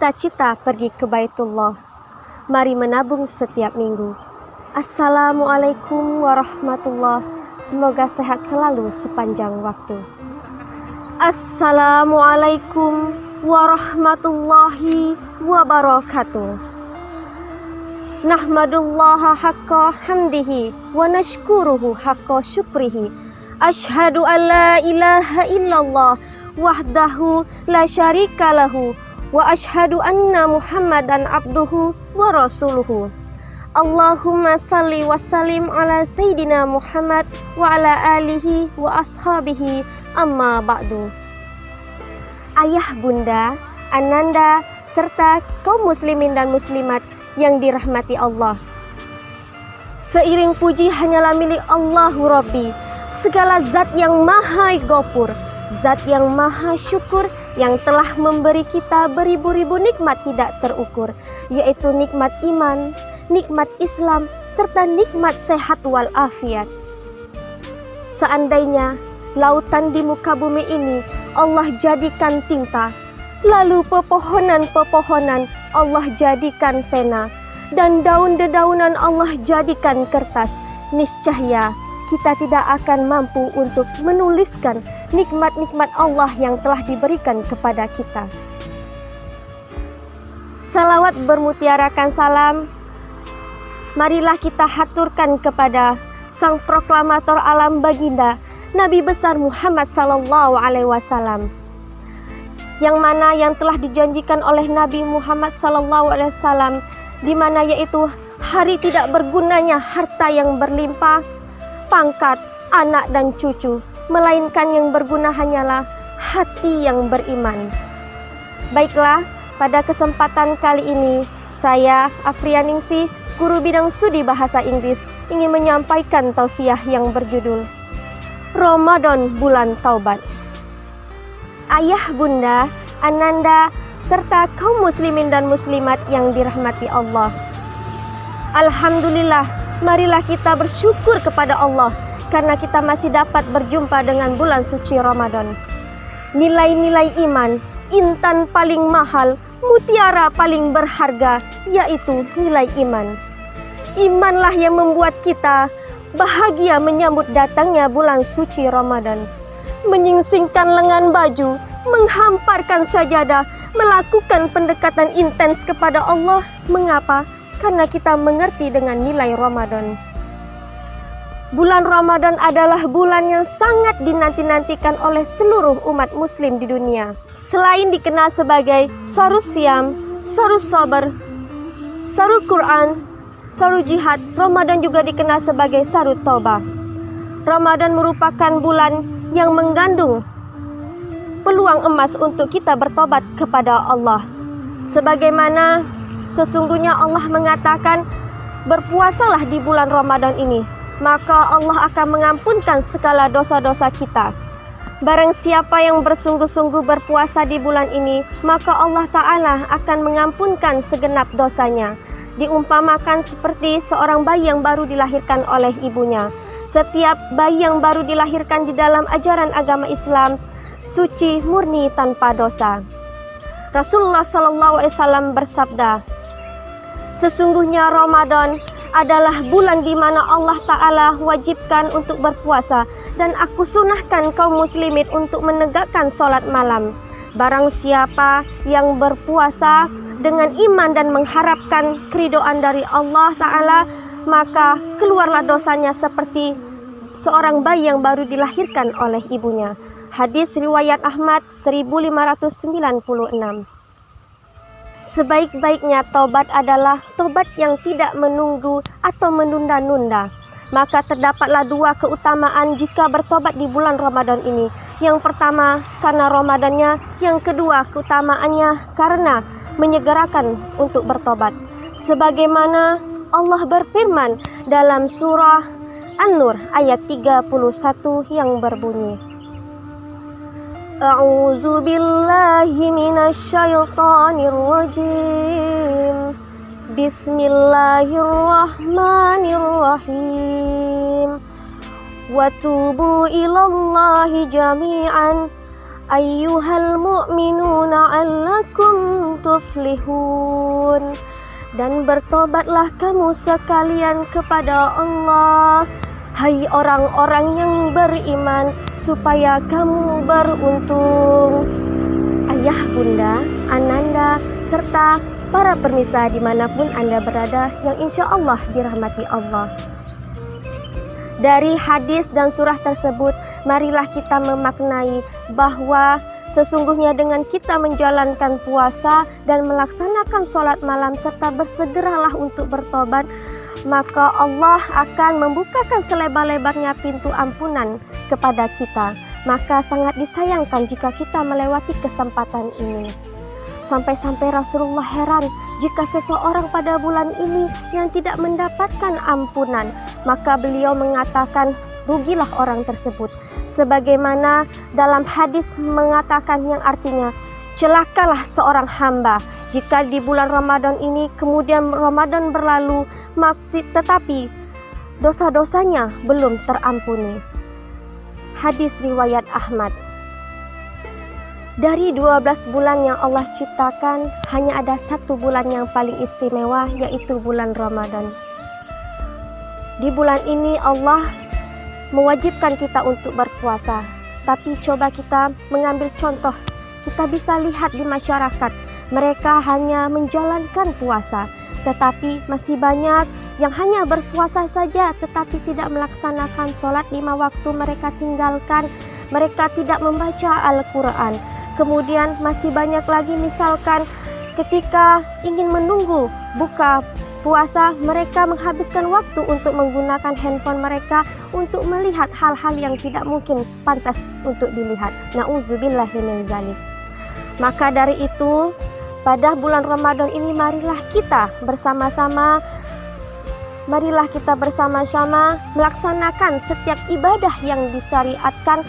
Cita-cita pergi ke Baitullah. Mari menabung setiap minggu. Assalamualaikum warahmatullahi. Semoga sehat selalu sepanjang waktu. Assalamualaikum warahmatullahi wabarakatuh. Nahmadullaha haqqa hamdihi wa nashkuruhu haqqa syukrihi. Ashhadu an la ilaha illallah wahdahu la syarika lahu wa ashhadu anna Muhammadan abduhu wa rasuluhu. Allahumma salli wa sallim ala Sayyidina Muhammad wa ala alihi wa ashabihi amma ba'du. Ayah, bunda, ananda, serta kaum muslimin dan muslimat yang dirahmati Allah. Seiring puji hanyalah milik Allahu Rabbi, segala zat yang maha ghafur, zat yang maha syukur, yang telah memberi kita beribu-ribu nikmat tidak terukur, yaitu nikmat iman, nikmat Islam, serta nikmat sehat walafiat. Seandainya lautan di muka bumi ini Allah jadikan tinta, lalu pepohonan-pepohonan Allah jadikan pena, dan daun-dedaunan Allah jadikan kertas, niscaya kita tidak akan mampu untuk menuliskan nikmat-nikmat Allah yang telah diberikan kepada kita. Salawat bermutiarakan salam marilah kita haturkan kepada sang proklamator alam baginda Nabi besar Muhammad sallallahu alaihi wasallam, yang mana yang telah dijanjikan oleh Nabi Muhammad sallallahu alaihi wasallam, di mana yaitu hari tidak bergunanya harta yang berlimpah, pangkat, anak dan cucu, melainkan yang berguna hanyalah hati yang beriman. Baiklah, pada kesempatan kali ini saya Afrianingsih, guru bidang studi bahasa Inggris, ingin menyampaikan tausiah yang berjudul Ramadan Bulan Taubat. Ayah, bunda, ananda, serta kaum muslimin dan muslimat yang dirahmati Allah. Alhamdulillah, marilah kita bersyukur kepada Allah karena kita masih dapat berjumpa dengan bulan suci Ramadan. Nilai-nilai iman, intan paling mahal, mutiara paling berharga, yaitu nilai iman. Imanlah yang membuat kita bahagia menyambut datangnya bulan suci Ramadan. Menyingsingkan lengan baju, menghamparkan sajadah, melakukan pendekatan intens kepada Allah. Mengapa? Karena kita mengerti dengan nilai Ramadan. Bulan Ramadan adalah bulan yang sangat dinanti-nantikan oleh seluruh umat muslim di dunia. Selain dikenal sebagai Syahrus Syam, Syahrus Sabar, Syahrul Quran, Syahrul Jihad, Ramadan juga dikenal sebagai Syahrul Taubah. Ramadan merupakan bulan yang mengandung peluang emas untuk kita bertobat kepada Allah. Sebagaimana sesungguhnya Allah mengatakan, berpuasalah di bulan Ramadan ini, maka Allah akan mengampunkan segala dosa-dosa kita. Barang siapa yang bersungguh-sungguh berpuasa di bulan ini, maka Allah Ta'ala akan mengampunkan segenap dosanya. Diumpamakan seperti seorang bayi yang baru dilahirkan oleh ibunya. Setiap bayi yang baru dilahirkan di dalam ajaran agama Islam suci, murni, tanpa dosa. Rasulullah SAW bersabda, sesungguhnya Ramadan adalah bulan di mana Allah Ta'ala wajibkan untuk berpuasa, dan aku sunahkan kaum muslimin untuk menegakkan sholat malam. Barang siapa yang berpuasa dengan iman dan mengharapkan keridhaan dari Allah Ta'ala, maka keluarlah dosanya seperti seorang bayi yang baru dilahirkan oleh ibunya. Hadis riwayat Ahmad 1596. Sebaik-baiknya taubat adalah taubat yang tidak menunggu atau menunda-nunda. Maka terdapatlah dua keutamaan jika bertobat di bulan Ramadan ini. Yang pertama karena Ramadannya, yang kedua keutamaannya karena menyegerakan untuk bertobat. Sebagaimana Allah berfirman dalam surah An-Nur ayat 31 yang berbunyi, A'udzu billahi minasyaitonir rajim. Bismillahirrahmanirrahim. Wa tubu ilallahi jami'an ayyuhal mu'minuna allakum tuflihun. Dan bertobatlah kamu sekalian kepada Allah, hai orang-orang yang beriman, supaya kamu beruntung. Ayah, bunda, ananda, serta para pemirsa dimanapun Anda berada yang insya Allah dirahmati Allah. Dari hadis dan surah tersebut, marilah kita memaknai bahwa sesungguhnya dengan kita menjalankan puasa dan melaksanakan sholat malam serta bersegeralah untuk bertobat, maka Allah akan membukakan selebar-lebarnya pintu ampunan kepada kita. Maka sangat disayangkan jika kita melewati kesempatan ini. Sampai-sampai Rasulullah heran jika seseorang pada bulan ini yang tidak mendapatkan ampunan, maka beliau mengatakan, rugilah orang tersebut. Sebagaimana dalam hadis mengatakan yang artinya, celakalah seorang hamba jika di bulan Ramadan ini kemudian Ramadan berlalu tetapi dosa-dosanya belum terampuni. Hadis riwayat Ahmad. Dari 12 bulan yang Allah ciptakan, hanya ada satu bulan yang paling istimewa, yaitu bulan Ramadan. Di bulan ini Allah mewajibkan kita untuk berpuasa. Tapi coba kita mengambil contoh, kita bisa lihat di masyarakat, mereka hanya menjalankan puasa, tetapi masih banyak yang hanya berpuasa saja, tetapi tidak melaksanakan sholat 5 waktu, mereka tinggalkan, mereka tidak membaca Al-Quran. Kemudian masih banyak lagi misalkan ketika ingin menunggu buka puasa, mereka menghabiskan waktu untuk menggunakan handphone mereka untuk melihat hal-hal yang tidak mungkin pantas untuk dilihat. Na'udzubillahi min dzalik. Maka dari itu, pada bulan Ramadan ini marilah kita bersama-sama melaksanakan setiap ibadah yang disyariatkan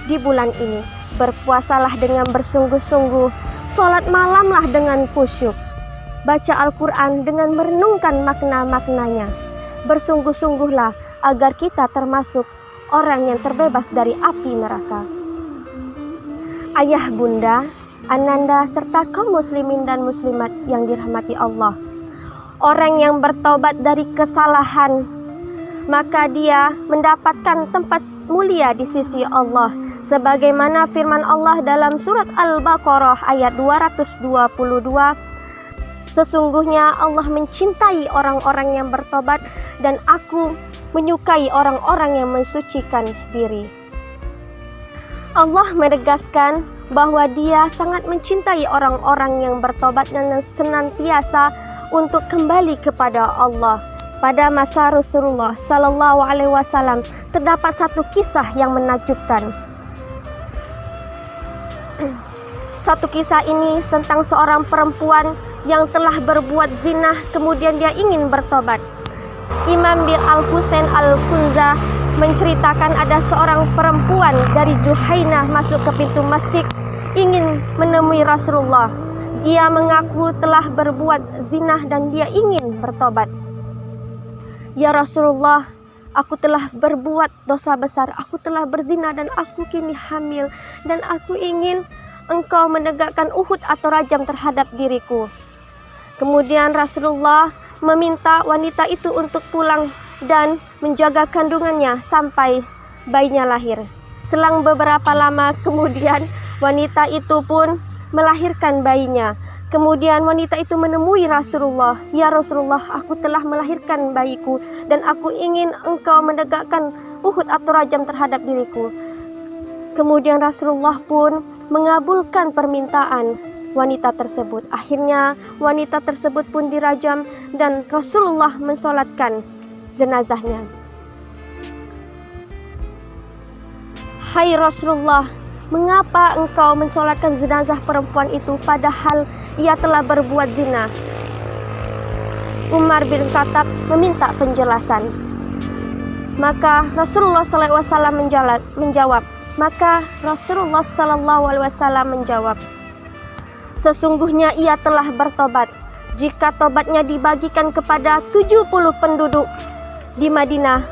di bulan ini. Berpuasalah dengan bersungguh-sungguh, sholat malamlah dengan khusyuk, baca Al-Quran dengan merenungkan makna-maknanya. Bersungguh-sungguhlah agar kita termasuk orang yang terbebas dari api neraka. Ayah, bunda, ananda, serta kaum muslimin dan muslimat yang dirahmati Allah. Orang yang bertaubat dari kesalahan, maka dia mendapatkan tempat mulia di sisi Allah. Sebagaimana firman Allah dalam surat Al-Baqarah ayat 222, sesungguhnya Allah mencintai orang-orang yang bertobat dan Aku menyukai orang-orang yang mensucikan diri. Allah menegaskan bahwa Dia sangat mencintai orang-orang yang bertobat dan senantiasa untuk kembali kepada Allah. Pada masa Rasulullah Sallallahu Alaihi Wasallam terdapat satu kisah yang menakjubkan. Satu kisah ini tentang seorang perempuan yang telah berbuat zina, kemudian dia ingin bertobat. Imam bin Al-Husain Al-Kunza menceritakan ada seorang perempuan dari Juhainah masuk ke pintu masjid ingin menemui Rasulullah. Dia mengaku telah berbuat zina dan dia ingin bertobat. Ya Rasulullah, aku telah berbuat dosa besar, aku telah berzina dan aku kini hamil, dan aku ingin Engkau menegakkan Uhud atau rajam terhadap diriku. Kemudian Rasulullah meminta wanita itu untuk pulang dan menjaga kandungannya sampai bayinya lahir. Selang beberapa lama kemudian wanita itu pun melahirkan bayinya. Kemudian wanita itu menemui Rasulullah. Ya Rasulullah, aku telah melahirkan bayiku dan aku ingin Engkau menegakkan Uhud atau rajam terhadap diriku. Kemudian Rasulullah pun mengabulkan permintaan wanita tersebut. Akhirnya wanita tersebut pun dirajam dan Rasulullah mensolatkan jenazahnya. Hai Rasulullah, mengapa engkau mensolatkan jenazah perempuan itu padahal ia telah berbuat zina? Umar bin Khattab meminta penjelasan. Maka Rasulullah SAW menjawab. Sesungguhnya ia telah bertobat. Jika tobatnya dibagikan kepada 70 penduduk di Madinah,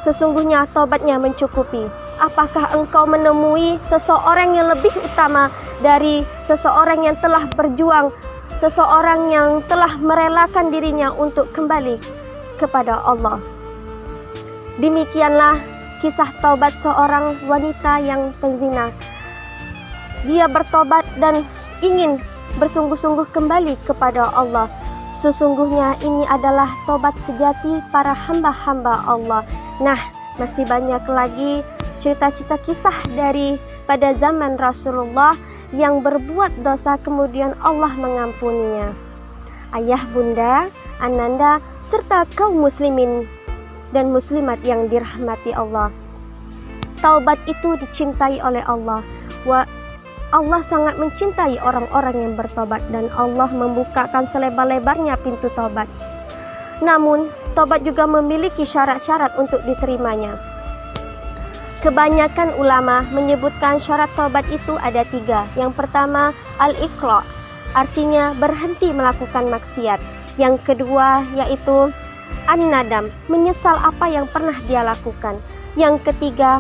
sesungguhnya tobatnya mencukupi. apakah engkau menemui seseorang yang lebih utama dari seseorang yang telah berjuang, seseorang yang telah merelakan dirinya untuk kembali kepada Allah? Demikianlah kisah taubat seorang wanita yang penzina. Dia bertobat dan ingin bersungguh-sungguh kembali kepada Allah. Sesungguhnya ini adalah tobat sejati para hamba-hamba Allah. Nah, masih banyak lagi cerita-cerita kisah dari pada zaman Rasulullah yang berbuat dosa kemudian Allah mengampuninya. Ayah, bunda, ananda, serta kaum muslimin dan muslimat yang dirahmati Allah. Taubat itu dicintai oleh Allah. Allah sangat mencintai orang-orang yang bertobat dan Allah membukakan selebar-lebarnya pintu tobat. Namun, tobat juga memiliki syarat-syarat untuk diterimanya. Kebanyakan ulama menyebutkan syarat tobat itu ada 3. Yang pertama, al-iqla', artinya berhenti melakukan maksiat. Yang kedua, yaitu an-nadam, menyesal apa yang pernah dia lakukan. Yang ketiga,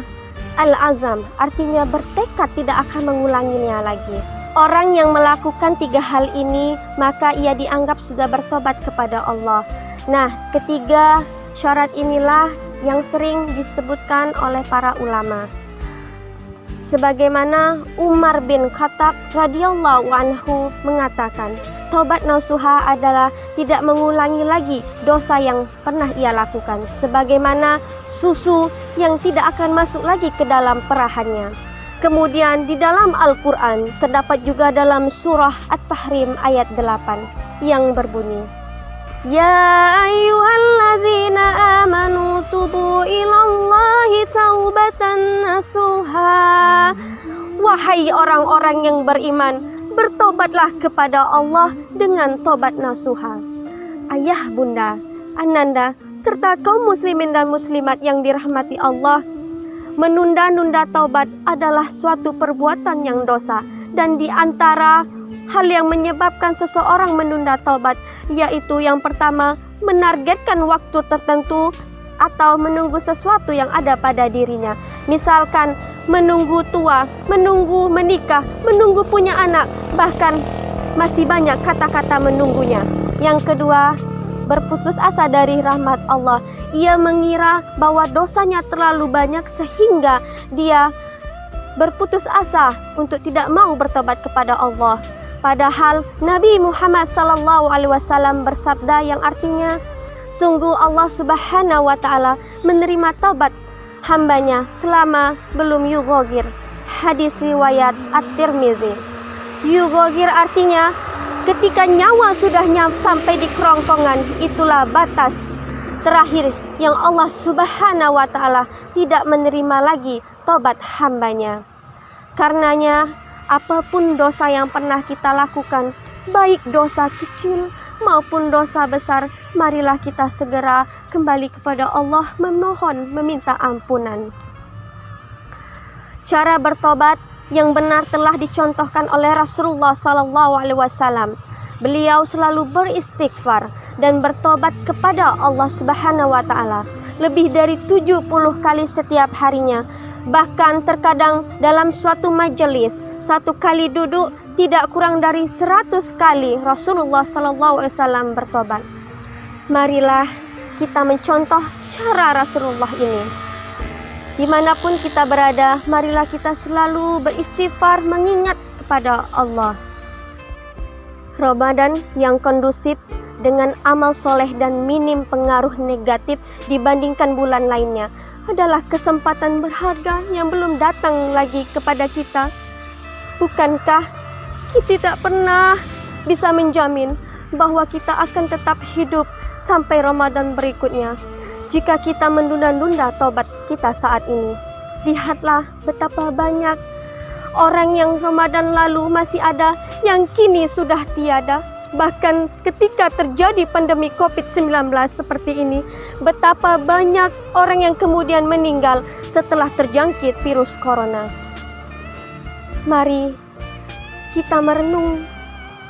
al-azam, artinya bertekad tidak akan mengulanginya lagi. Orang yang melakukan 3 hal ini, maka ia dianggap sudah bertobat kepada Allah. Nah, ketiga syarat inilah yang sering disebutkan oleh para ulama. Sebagaimana Umar bin Khattab radhiyallahu anhu mengatakan, taubat nasuha adalah tidak mengulangi lagi dosa yang pernah ia lakukan, sebagaimana susu yang tidak akan masuk lagi ke dalam perahannya. Kemudian di dalam Al-Quran terdapat juga dalam surah At-Tahrim ayat 8 yang berbunyi, Ya ayyuhalladzina amanu tubu ilallahi taubatan nasuha. Wahai orang-orang yang beriman, bertobatlah kepada Allah dengan tobat nasuha. Ayah, bunda, ananda, serta kaum muslimin dan muslimat yang dirahmati Allah, menunda-nunda taubat adalah suatu perbuatan yang dosa. Dan di antara hal yang menyebabkan seseorang menunda taubat, yaitu yang pertama, menargetkan waktu tertentu atau menunggu sesuatu yang ada pada dirinya. Misalkan menunggu tua, menunggu menikah, menunggu punya anak, bahkan masih banyak kata-kata menunggunya. Yang kedua, berputus asa dari rahmat Allah. Ia mengira bahwa dosanya terlalu banyak sehingga dia berputus asa untuk tidak mau bertobat kepada Allah. Padahal Nabi Muhammad SAW bersabda yang artinya, sungguh Allah Subhanahu wa Ta'ala menerima taubat hambanya selama belum yughogir. Hadis riwayat At-Tirmizi. Yughogir artinya ketika nyawa sudah sampai di kerongkongan, itulah batas terakhir yang Allah Subhanahu wa Ta'ala tidak menerima lagi tobat hambanya. Karenanya, apapun dosa yang pernah kita lakukan, baik dosa kecil maupun dosa besar, marilah kita segera kembali kepada Allah, memohon, meminta ampunan. Cara bertobat yang benar telah dicontohkan oleh Rasulullah SAW. Beliau selalu beristighfar dan bertobat kepada Allah Subhanahu wa Ta'ala lebih dari 70 kali setiap harinya. Bahkan terkadang dalam suatu majelis, satu kali duduk tidak kurang dari 100 kali Rasulullah SAW bertobat. Marilah kita mencontoh cara Rasulullah ini. Dimanapun kita berada, marilah kita selalu beristighfar, mengingat kepada Allah. Ramadan yang kondusif dengan amal soleh dan minim pengaruh negatif dibandingkan bulan lainnya adalah kesempatan berharga yang belum datang lagi kepada kita. Bukankah kita tidak pernah bisa menjamin bahwa kita akan tetap hidup sampai Ramadan berikutnya jika kita menunda-nunda tobat kita saat ini? Lihatlah betapa banyak orang yang Ramadan lalu masih ada, yang kini sudah tiada. Bahkan ketika terjadi pandemi COVID-19 seperti ini, betapa banyak orang yang kemudian meninggal setelah terjangkit virus corona. Mari kita merenung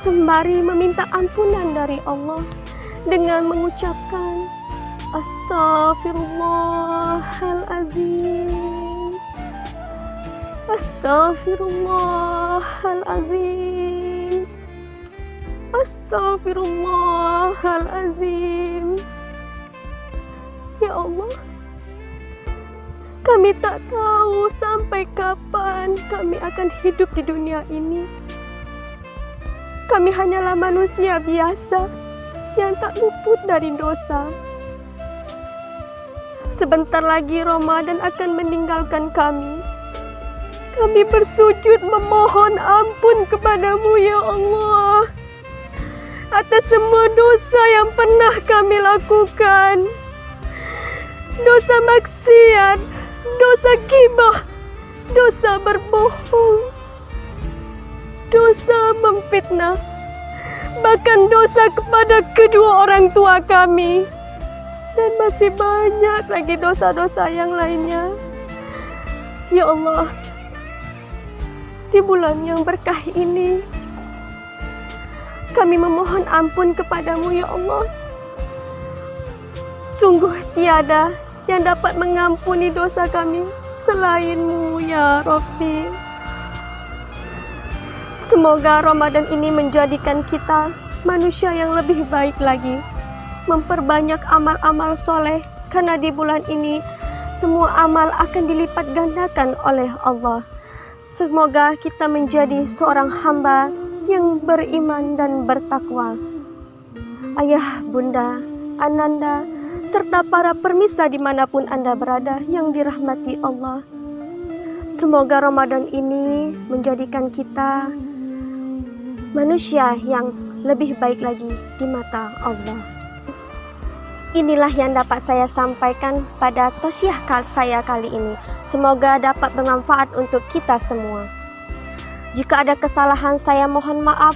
sembari meminta ampunan dari Allah dengan mengucapkan Astaghfirullahaladzim. Astaghfirullahalazim. Astaghfirullahalazim. Ya Allah, kami tak tahu sampai kapan kami akan hidup di dunia ini. Kami hanyalah manusia biasa yang tak luput dari dosa. Sebentar lagi Ramadan akan meninggalkan kami. Kami bersujud memohon ampun kepadamu ya Allah atas semua dosa yang pernah kami lakukan. Dosa maksiat, dosa ghibah, dosa berbohong, dosa memfitnah, bahkan dosa kepada kedua orang tua kami. Dan masih banyak lagi dosa-dosa yang lainnya. Ya Allah, di bulan yang berkah ini, kami memohon ampun kepadamu ya Allah. Sungguh tiada yang dapat mengampuni dosa kami selainmu ya Rabbi. Semoga Ramadan ini menjadikan kita manusia yang lebih baik lagi, memperbanyak amal-amal soleh, karena di bulan ini semua amal akan dilipat gandakan oleh Allah. Semoga kita menjadi seorang hamba yang beriman dan bertakwa. Ayah, bunda, ananda, serta para permisa dimanapun Anda berada yang dirahmati Allah. Semoga Ramadan ini menjadikan kita manusia yang lebih baik lagi di mata Allah. Inilah yang dapat saya sampaikan pada tausiah saya kali ini. Semoga dapat bermanfaat untuk kita semua. Jika ada kesalahan, saya mohon maaf.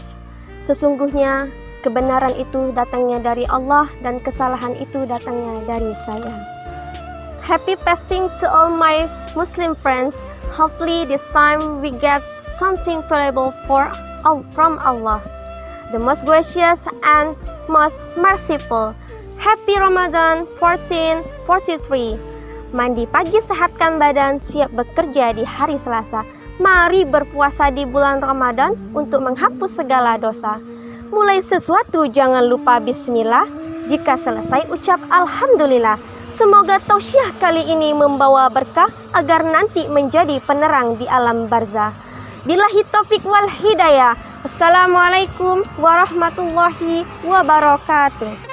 Sesungguhnya kebenaran itu datangnya dari Allah dan kesalahan itu datangnya dari saya. Happy fasting to all my Muslim friends. Hopefully this time we get something valuable from Allah, the most gracious and most merciful. Happy Ramadan 1443. Mandi pagi, sehatkan badan, siap bekerja di hari Selasa. Mari berpuasa di bulan Ramadan untuk menghapus segala dosa. Mulai sesuatu jangan lupa bismillah. Jika selesai ucap alhamdulillah. Semoga tausiah kali ini membawa berkah agar nanti menjadi penerang di alam barzah. Billahi taufik wal hidayah. Assalamualaikum warahmatullahi wabarakatuh.